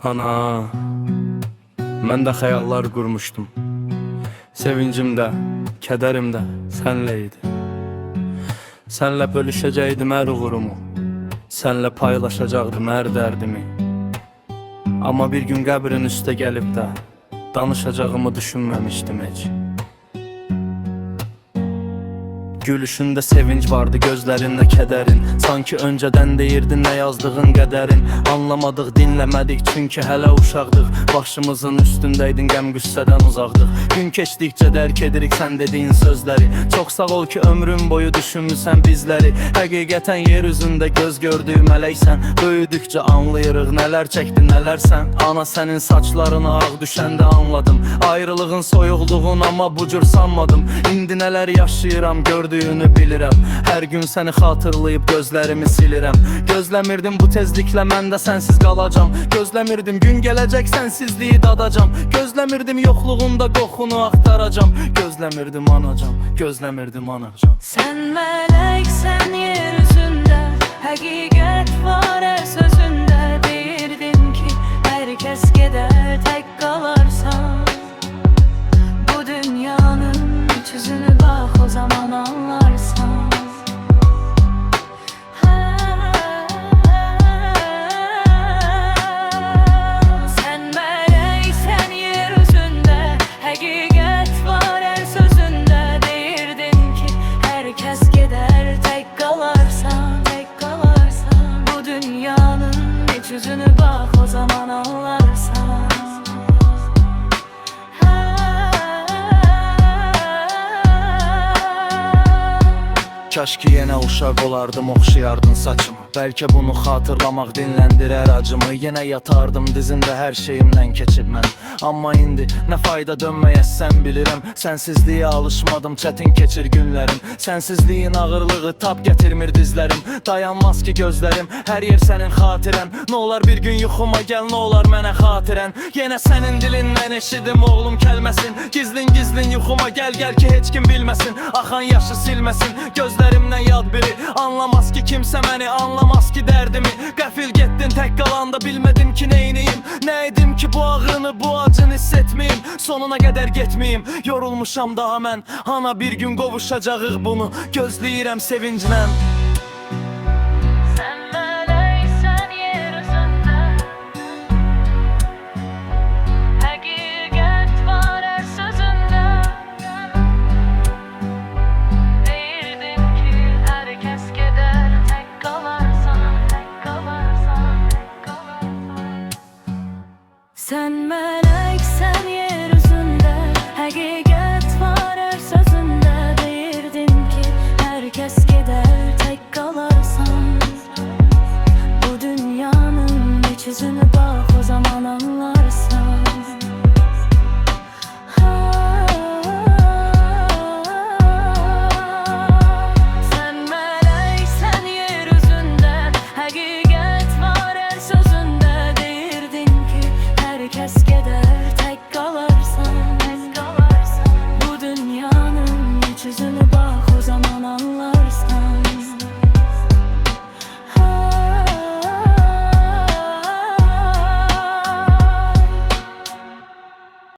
Ana, mən də xəyallar qurmuşdum. Sevincim də, kədərim də sənlə idi. Sənlə bölüşəcəkdim hər uğurumu, sənlə paylaşacaqdım hər dərdimi. Amma bir gün qəbrin üstə gəlib də danışacağımı düşünməmişdim heç. Gülüşündə sevinç vardı, gözlərində kədərin. Sanki öncədən deyirdin nə yazdığın qədərin. Anlamadıq, dinləmədik çünki hələ uşaqdıq. Başımızın üstündeydin, qəm qüssədən uzaqdıq. Gün keçdikcə dərk edirik sən dediyin sözləri. Çox sağ ol ki ömrün boyu düşünmüsən bizləri. Həqiqətən yer üzündə göz gördüyü mələksən. Böyüdükcə anlayırıq nələr çəkdin, nələr sən. Ana sənin saçlarına ağ düşəndə anladım. Ayrılığın soyuqluğun amma bu cür sanmadım. İndi nələr yaşayıram gördüyünü bilirəm. Hər gün səni xatırlayıb gözlərimi silirəm. Gözləmirdim bu tezliklə mən də sənsiz qalacam. Gözləmirdim gün gələcək sənsizliyi dadacam. Gözləmirdim yoxluğunda qoxunu axtaracam. Gözləmirdim anacan, gözləmirdim anacan. Sən mələksən yer üzündə, həqiqət var hər sözündə. Deyirdin ki hər kəs gedər, tək qalarsan. Bu dünyanın iç yüzünü bax, o zaman anlarsan. Sən mələksən yer üzündə, həqiqət var hər sözündə. Deyirdin ki hər kəs gedər, tək qalarsan, tək qalarsan. Bu dünyanın iç yüzünü bax, o zaman anlarsan. Kaş ki yenə uşaq olardım, oxşayardın saçımı. Bəlkə bunu xatırlamaq dinləndirər acımı. Yenə yatardım dizində hər şeyimdən keçib mən. Amma indi nə fayda dönməyəsən bilirəm. Sənsizliyə alışmadım, çətin keçir günlərim. Sənsizliyin ağırlığı tab gətirmir dizlərim. Dayanmaz ki gözlərim, hər yer sənin xatirən. Nə olar bir gün yuxuma gəl, nə olar mənə xatirən. Yenə sənin dilindən eşidim oğlum kəlməsin. Gizlin gizlin yuxuma gəl ki heç kim bilməsin. Axan yaşı silməsin gözlərimdən yad biri. Anlamaz ki kimsə məni, anlamaz ki dərdimi. Qəfil getdin tək qalanda bilmədim ki neyniyim. Nə edim ki bu ağrını, bu acını hiss etməyim. Sonuna qədər getməyim, yorulmuşam daha mən. Ana bir gün qovuşacağıq bunu, gözləyirəm sevinclə. Sən mələksən yer üzündə, həqiqət var hər sözündə. Deyirdin ki hər kəs gedər, tək qalarsan, tək qalarsan, tək qalarsan. Sən mələksən yer üzündə, həqiqət